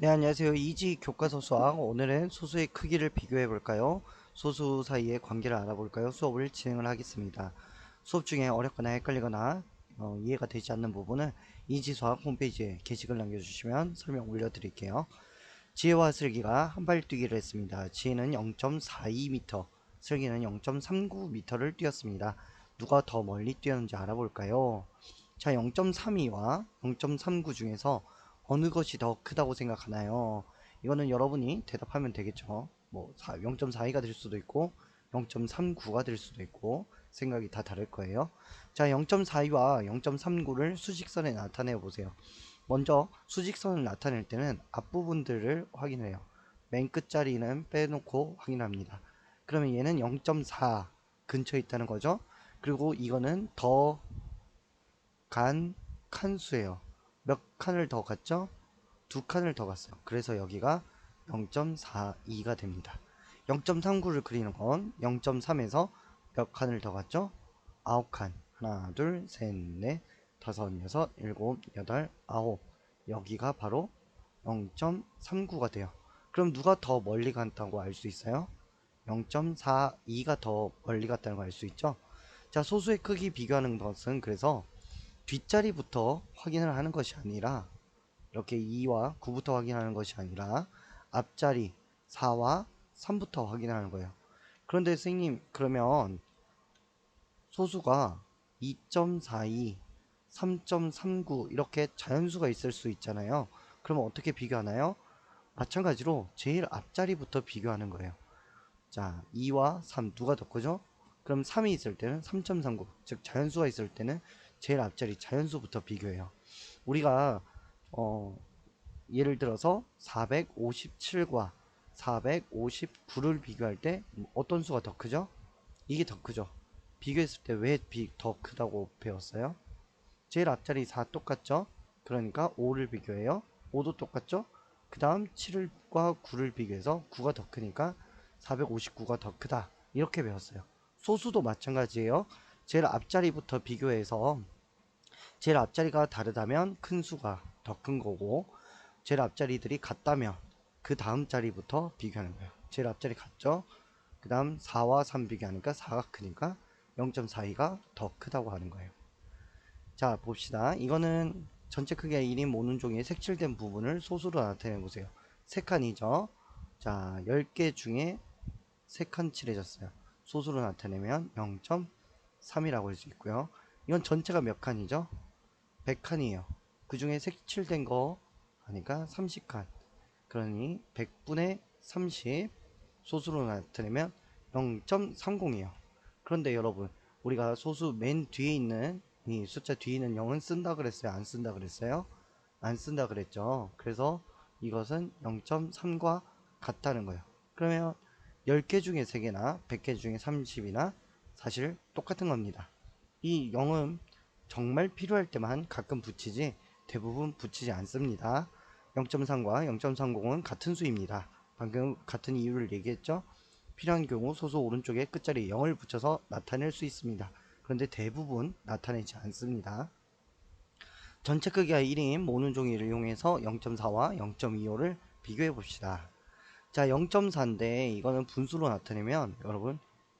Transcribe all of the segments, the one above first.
네, 안녕하세요. 이지 교과서 수학. 오늘은 소수의 크기를 비교해 볼까요? 소수 사이의 관계를 알아볼까요? 수업을 진행을 하겠습니다. 수업 중에 어렵거나 헷갈리거나 이해가 되지 않는 부분은 이지 수학 홈페이지에 게시글 남겨주시면 설명 올려드릴게요. 지혜와 슬기가 한발뛰기를 했습니다. 지혜는 0.42m, 슬기는 0.39m를 뛰었습니다. 누가 더 멀리 뛰었는지 알아볼까요? 자, 0.32와 0.39 중에서 어느 것이 더 크다고 생각하나요? 이거는 여러분이 대답하면 되겠죠. 뭐 0.42가 될 수도 있고 0.39가 될 수도 있고 생각이 다 다를 거예요. 자, 0.42와 0.39를 수직선에 나타내 보세요. 먼저 수직선을 나타낼 때는 앞부분들을 확인해요. 맨 끝자리는 빼놓고 확인합니다. 그러면 얘는 0.4 근처에 있다는 거죠. 그리고 이거는 더 칸수예요. 몇 칸을 더 갔죠? 두 칸을 더 갔어요. 그래서 여기가 0.42가 됩니다. 0.39를 그리는 건 0.3에서 몇 칸을 더 갔죠? 9칸. 하나, 둘, 셋, 넷, 다섯, 여섯, 일곱, 여덟, 아홉. 여기가 바로 0.39가 돼요. 그럼 누가 더 멀리 갔다고 알 수 있어요? 0.42가 더 멀리 갔다는 걸 알 수 있죠? 자, 소수의 크기 비교하는 것은 그래서 뒷자리부터 확인을 하는 것이 아니라 이렇게 2와 9부터 확인하는 것이 아니라 앞자리 4와 3부터 확인하는 거예요. 그런데 선생님, 그러면 소수가 2.42, 3.39 이렇게 자연수가 있을 수 있잖아요. 그러면 어떻게 비교하나요? 마찬가지로 제일 앞자리부터 비교하는 거예요. 자, 2와 3 누가 더 크죠? 그럼 3이 있을 때는 3.39, 즉 자연수가 있을 때는 제일 앞자리 자연수부터 비교해요. 우리가 예를 들어서 457과 459를 비교할 때 어떤 수가 더 크죠? 이게 더 크죠. 비교했을 때 왜 더 크다고 배웠어요? 제일 앞자리 4 똑같죠? 그러니까 5를 비교해요. 5도 똑같죠? 그 다음 7과 9를 비교해서 9가 더 크니까 459가 더 크다. 이렇게 배웠어요. 소수도 마찬가지예요. 제일 앞자리부터 비교해서 제일 앞자리가 다르다면 큰 수가 더 큰 거고 제일 앞자리들이 같다면 그 다음 자리부터 비교하는 거예요. 제일 앞자리 같죠? 그 다음 4와 3 비교하니까 4가 크니까 0.42가 더 크다고 하는 거예요. 자, 봅시다. 이거는 전체 크기가 1인 모는 종이의 색칠된 부분을 소수로 나타내 보세요. 3칸이죠. 자, 10개 중에 3칸 칠해졌어요. 소수로 나타내면 0.3이라고 할 수 있고요. 이건 전체가 몇 칸이죠? 100칸이에요. 그 중에 색칠된 거 하니까 30칸. 그러니 100분의 30 소수로 나타내면 0.30이에요. 그런데 여러분, 우리가 소수 맨 뒤에 있는 이 숫자 뒤에 있는 0은 쓴다 그랬어요? 안 쓴다 그랬어요? 안 쓴다 그랬죠. 그래서 이것은 0.3과 같다는 거예요. 그러면 10개 중에 3개나 100개 중에 30이나 사실 똑같은 겁니다. 이 0은 정말 필요할 때만 가끔 붙이지 대부분 붙이지 않습니다. 0.3과 0.30은 같은 수입니다. 방금 같은 이유를 얘기했죠. 필요한 경우 소수 오른쪽에 끝자리 0을 붙여서 나타낼 수 있습니다. 그런데 대부분 나타내지 않습니다. 전체 크기가 1인 모는 종이를 이용해서 0.4와 0.25를 비교해 봅시다. 자, 0.4인데 이거는 분수로 나타내면 여러분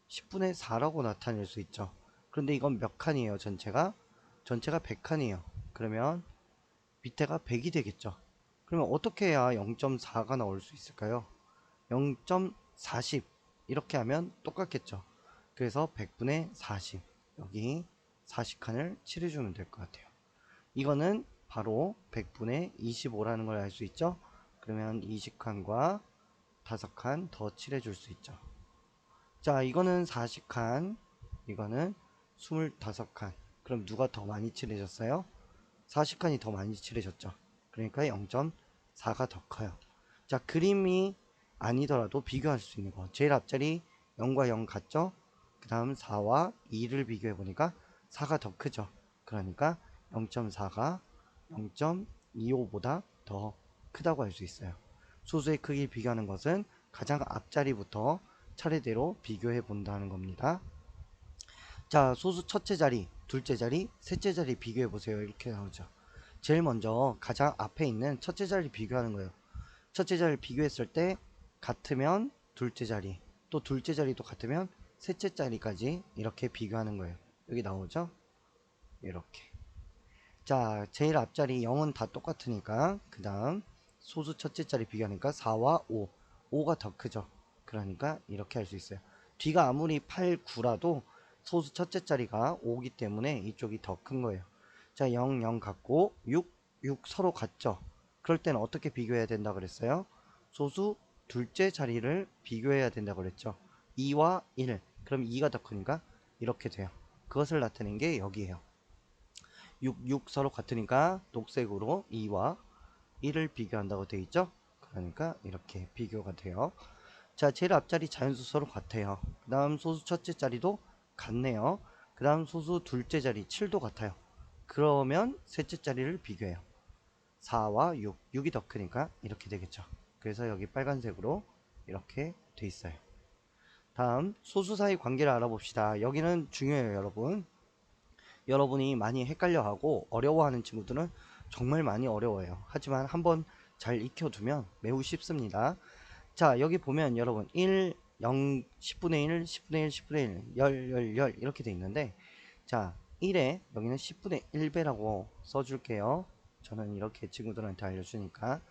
10분의 4라고 나타낼 수 있죠. 그런데 이건 몇 칸이에요? 전체가 100칸이에요. 그러면 밑에가 100이 되겠죠. 그러면 어떻게 해야 0.4가 나올 수 있을까요? 0.40 이렇게 하면 똑같겠죠. 그래서 100분의 40 여기 40칸을 칠해주면 될 것 같아요. 이거는 바로 100분의 25라는 걸 알 수 있죠. 그러면 20칸과 5칸 더 칠해줄 수 있죠. 자, 이거는 40칸, 이거는 25칸. 그럼 누가 더 많이 칠해졌어요? 40칸이 더 많이 칠해졌죠. 그러니까 0.4가 더 커요. 자, 그림이 아니더라도 비교할 수 있는 거. 제일 앞자리 0과 0 같죠? 그 다음 4와 2를 비교해 보니까 4가 더 크죠. 그러니까 0.4가 0.25보다 더 크다고 할 수 있어요. 소수의 크기 비교하는 것은 가장 앞자리부터 차례대로 비교해 본다는 겁니다. 자, 소수 첫째 자리, 둘째 자리, 셋째 자리 비교해 보세요. 이렇게 나오죠. 제일 먼저 가장 앞에 있는 첫째 자리 비교하는 거예요. 첫째 자리를 비교했을 때 같으면 둘째 자리, 또 둘째 자리도 같으면 셋째 자리까지 이렇게 비교하는 거예요. 여기 나오죠? 이렇게. 자, 제일 앞자리 0은 다 똑같으니까 그 다음 소수 첫째 자리 비교하니까 4와 5, 5가 더 크죠. 그러니까 이렇게 할 수 있어요. 뒤가 아무리 8, 9라도 소수 첫째 자리가 5기 때문에 이쪽이 더 큰 거예요. 자, 0, 0 같고 6, 6 서로 같죠. 그럴 때는 어떻게 비교해야 된다 그랬어요? 소수 둘째 자리를 비교해야 된다 그랬죠. 2와 1, 그럼 2가 더 크니까 이렇게 돼요. 그것을 나타낸 게 여기에요. 6, 6 서로 같으니까 녹색으로 2와 1을 비교한다고 되어 있죠. 그러니까 이렇게 비교가 돼요. 자, 제일 앞자리 자연수 서로 같아요. 그 다음 소수 첫째 자리도 같네요. 그 다음 소수 둘째 자리 7도 같아요. 그러면 셋째 자리를 비교해요. 4와 6, 6이 더 크니까 이렇게 되겠죠. 그래서 여기 빨간색으로 이렇게 돼 있어요. 다음 소수 사이 관계를 알아봅시다. 여기는 중요해요, 여러분. 여러분이 많이 헷갈려하고 어려워하는 친구들은 정말 많이 어려워요. 하지만 한번 잘 익혀두면 매우 쉽습니다. 자, 여기 보면 여러분 1, 0, 10분의 1, 10분의 1, 10분의 1, 10 이렇게 돼 있는데, 자, 1에 여기는 10분의 1배라고 써줄게요. 저는 이렇게 친구들한테 알려주니까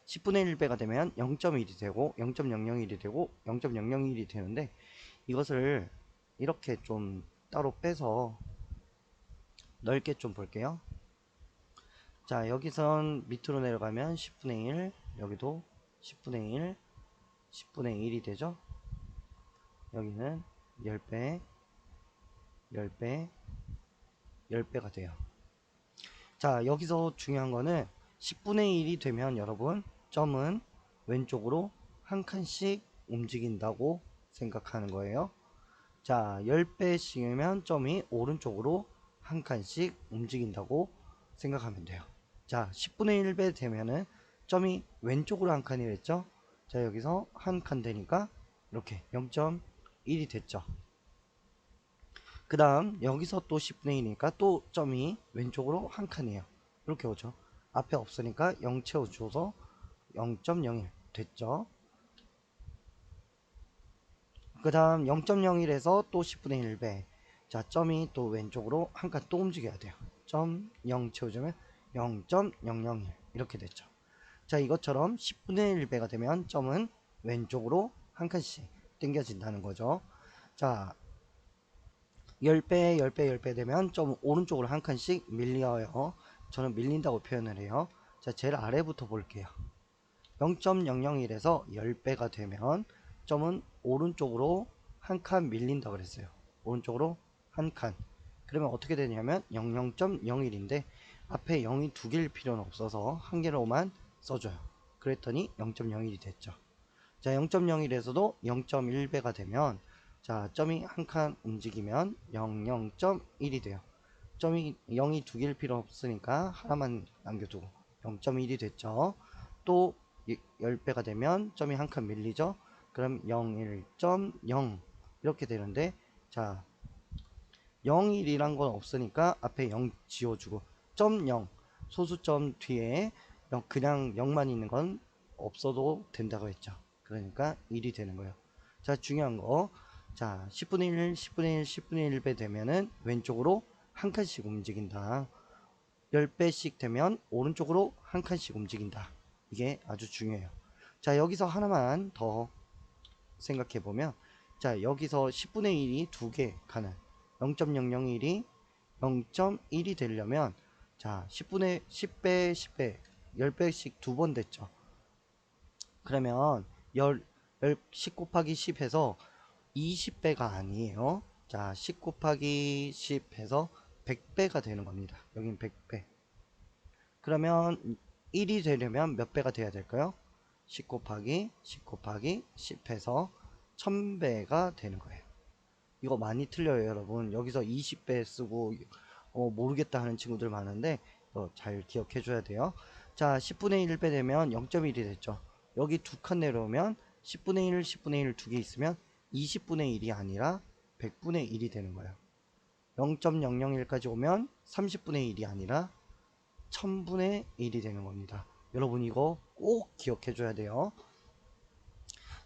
10분의 1배가 되면 0.1이 되고 0.001이 되고 0.001이 되는데, 이것을 이렇게 좀 따로 빼서 넓게 좀 볼게요. 자, 여기선 밑으로 내려가면 10분의 1, 여기도 10분의 1, 10분의 1이 되죠. 여기는 10배, 10배, 10배가 돼요. 자, 여기서 중요한 거는 10분의 1이 되면 여러분 점은 왼쪽으로 한 칸씩 움직인다고 생각하는 거예요. 자, 10배씩이면 점이 오른쪽으로 한 칸씩 움직인다고 생각하면 돼요. 자, 10분의 1배 되면은 점이 왼쪽으로 한 칸이 됐죠. 자, 여기서 한 칸 되니까 이렇게 0.1이 됐죠. 그 다음 여기서 또 10분의 1이니까 또 점이 왼쪽으로 한 칸이에요. 이렇게 오죠. 앞에 없으니까 0 채워줘서 0.01 됐죠. 그 다음 0.01에서 또 10분의 1배. 자, 점이 또 왼쪽으로 한 칸 또 움직여야 돼요. 점 0 채워주면 0.001 이렇게 됐죠. 자, 이것처럼 10분의 1배가 되면 점은 왼쪽으로 한 칸씩 당겨진다는 거죠. 자, 10배, 10배, 10배 되면 점 오른쪽으로 한 칸씩 밀려요. 저는 밀린다고 표현을 해요. 자, 제일 아래부터 볼게요. 0.001에서 10배가 되면 점은 오른쪽으로 한 칸 밀린다 그랬어요. 오른쪽으로 한 칸. 그러면 어떻게 되냐면 00.01인데 앞에 0이 두 개일 필요는 없어서 한 개로만 써줘요. 그랬더니 0.01이 됐죠. 자, 0.01에서도 0.1배가 되면, 자, 점이 한 칸 움직이면 00.1이 돼요. 점이 0이 두 개일 필요 없으니까 하나만 남겨두고 0.1이 됐죠. 또 10배가 되면 점이 한 칸 밀리죠. 그럼 01.0 이렇게 되는데, 자, 01이란 건 없으니까 앞에 0 지워주고 점 0 소수점 뒤에 그냥 0만 있는 건 없어도 된다고 했죠. 그러니까 1이 되는 거예요. 자, 중요한 거. 자, 10분의 1, 10분의 1, 10분의 1배 되면은 왼쪽으로 한 칸씩 움직인다. 10배씩 되면 오른쪽으로 한 칸씩 움직인다. 이게 아주 중요해요. 자, 여기서 하나만 더 생각해 보면, 자, 여기서 10분의 1이 두 개 가는 0.001이 0.1이 되려면, 자, 10분의 10배 10배 10배씩 두 번 됐죠. 그러면 10 곱하기 10 해서 20배가 아니에요. 자, 10 곱하기 10 해서 100배가 되는 겁니다. 여긴 100배. 그러면 1이 되려면 몇 배가 돼야 될까요? 10 곱하기 10 곱하기 10 해서 1000배가 되는 거예요. 이거 많이 틀려요, 여러분. 여기서 20배 쓰고 모르겠다 하는 친구들 많은데 잘 기억해 줘야 돼요. 자, 10분의 1배 되면 0.1이 됐죠. 여기 두 칸 내려오면 10분의 1, 10분의 1 두 개 있으면 20분의 1이 아니라 100분의 1이 되는 거예요. 0.001까지 오면 30분의 1이 아니라 1000분의 1이 되는 겁니다. 여러분 이거 꼭 기억해 줘야 돼요.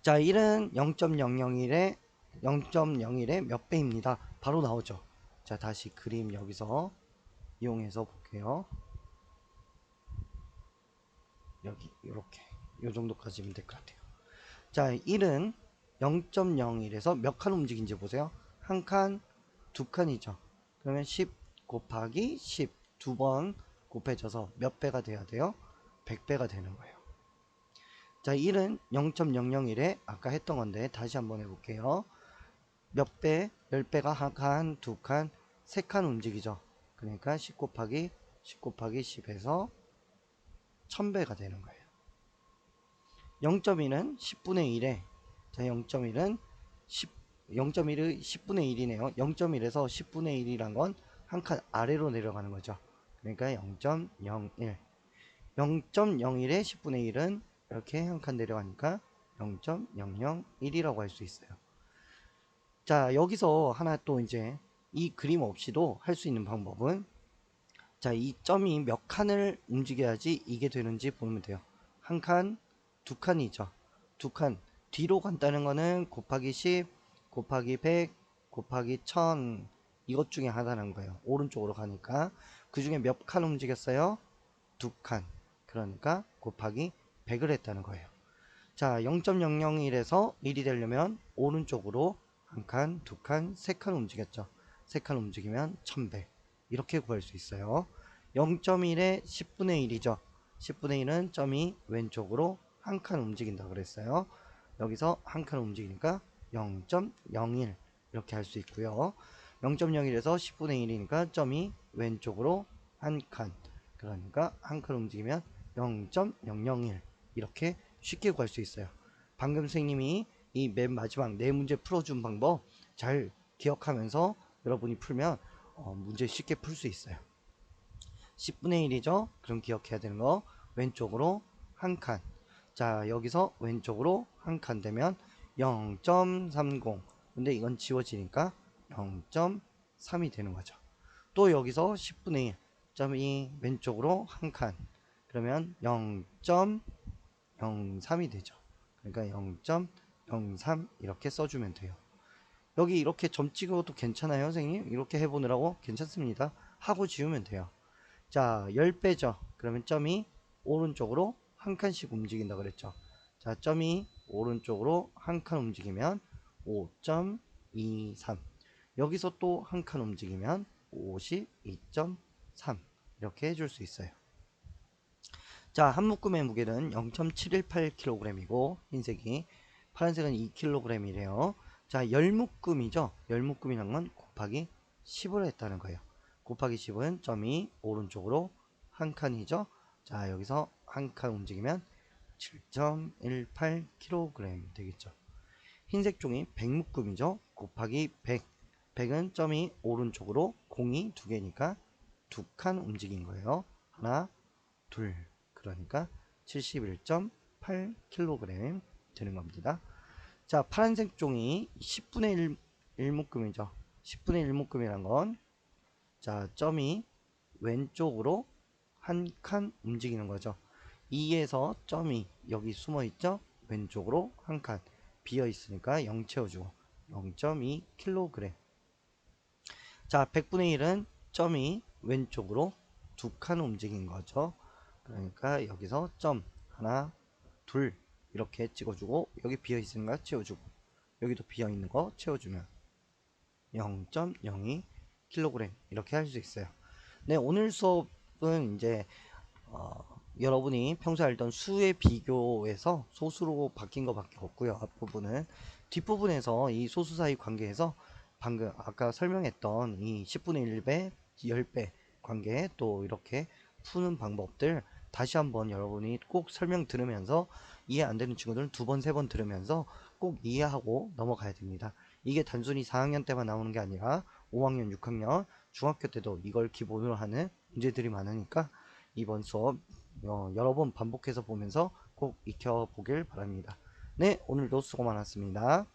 자, 1은 0.001의 몇 배입니다. 바로 나오죠. 자, 다시 그림 여기서 이용해서 볼게요. 여기 이렇게 요 정도까지면 될 것 같아요. 자, 1은 0.01에서 몇 칸 움직인지 보세요. 한 칸, 두 칸이죠. 그러면 10 곱하기 10 두 번 곱해져서 몇 배가 돼야 돼요? 100배가 되는 거예요. 자, 1은 0.001에 아까 했던 건데 다시 한번 해볼게요. 몇 배? 10배가 한 칸, 두 칸, 세 칸 움직이죠. 그러니까 10 곱하기 10 곱하기 10에서 1000배가 되는 거예요. 0.1은 10분의 1에 자, 0.1은 0.1이 10분의 1이네요. 0.1에서 10분의 1이란 건 한 칸 아래로 내려가는 거죠. 그러니까 0.01. 0.01에 10분의 1은 이렇게 한 칸 내려가니까 0.001이라고 할 수 있어요. 자, 여기서 하나 또 이제 이 그림 없이도 할 수 있는 방법은 자, 이 점이 몇 칸을 움직여야지 이게 되는지 보면 돼요. 한 칸, 두 칸이죠. 두 칸. 뒤로 간다는 거는 곱하기 10, 곱하기 100, 곱하기 1000 이것 중에 하나라는 거예요. 오른쪽으로 가니까. 그 중에 몇 칸 움직였어요? 두 칸. 그러니까 곱하기 100을 했다는 거예요. 자, 0.001에서 1이 되려면 오른쪽으로 한 칸, 두 칸, 세 칸 움직였죠. 세 칸 움직이면 1000배. 이렇게 구할 수 있어요. 0.1에 10분의 1이죠. 10분의 1은 점이 왼쪽으로 한 칸 움직인다 그랬어요. 여기서 한 칸 움직이니까 0.01 이렇게 할 수 있고요. 0.01에서 10분의 1이니까 점이 왼쪽으로 한 칸. 그러니까 한 칸 움직이면 0.001 이렇게 쉽게 구할 수 있어요. 방금 선생님이 이 맨 마지막 네 문제 풀어준 방법 잘 기억하면서 여러분이 풀면 문제 쉽게 풀 수 있어요. 10분의 1이죠. 그럼 기억해야 되는 거 왼쪽으로 한 칸. 자, 여기서 왼쪽으로 한 칸 되면 0.30. 근데 이건 지워지니까 0.3이 되는 거죠. 또 여기서 10분의 1 점이 왼쪽으로 한 칸. 그러면 0.03이 되죠. 그러니까 0.03 이렇게 써주면 돼요. 여기 이렇게 점 찍어도 괜찮아요, 선생님? 이렇게 해보느라고 괜찮습니다. 하고 지우면 돼요. 자, 10배죠. 그러면 점이 오른쪽으로 한 칸씩 움직인다 그랬죠. 자, 점이 오른쪽으로 한 칸 움직이면 5.23. 여기서 또 한 칸 움직이면 52.3. 이렇게 해줄 수 있어요. 자, 한 묶음의 무게는 0.718kg이고 흰색이, 파란색은 2kg이래요. 자, 열묶음이죠. 열묶음이란 건 곱하기 10을 했다는 거예요. 곱하기 10은 점이 오른쪽으로 한 칸이죠. 자, 여기서 한 칸 움직이면 7.18kg 되겠죠. 흰색 종이 100묶음이죠. 곱하기 100. 100은 점이 오른쪽으로 공이 두 개니까 두 칸 움직인 거예요. 하나, 둘. 그러니까 71.8kg 되는 겁니다. 자, 파란색 종이 10분의 1 묶음이죠. 10분의 1 묶음이란 건 자, 점이 왼쪽으로 한 칸 움직이는 거죠. 2에서 점이 여기 숨어 있죠. 왼쪽으로 한 칸 비어 있으니까 0 채워주고 0.2kg. 자, 100분의 1은 점이 왼쪽으로 두 칸 움직인 거죠. 그러니까 여기서 점 하나, 둘 이렇게 찍어주고 여기 비어 있는 거 채워주고 여기도 비어 있는 거 채워주면 0.02kg 이렇게 할 수 있어요. 네, 오늘 수업은 이제 여러분이 평소에 알던 수의 비교에서 소수로 바뀐 것밖에 없고요. 앞부분은 뒷부분에서 이 소수 사이 관계에서 방금 아까 설명했던 이 10분의 1배, 10배 관계 또 이렇게 푸는 방법들 다시 한번 여러분이 꼭 설명 들으면서 이해 안 되는 친구들은 두 번, 세 번 들으면서 꼭 이해하고 넘어가야 됩니다. 이게 단순히 4학년 때만 나오는 게 아니라 5학년, 6학년, 중학교 때도 이걸 기본으로 하는 문제들이 많으니까 이번 수업 여러 번 반복해서 보면서 꼭 익혀보길 바랍니다. 네, 오늘도 수고 많았습니다.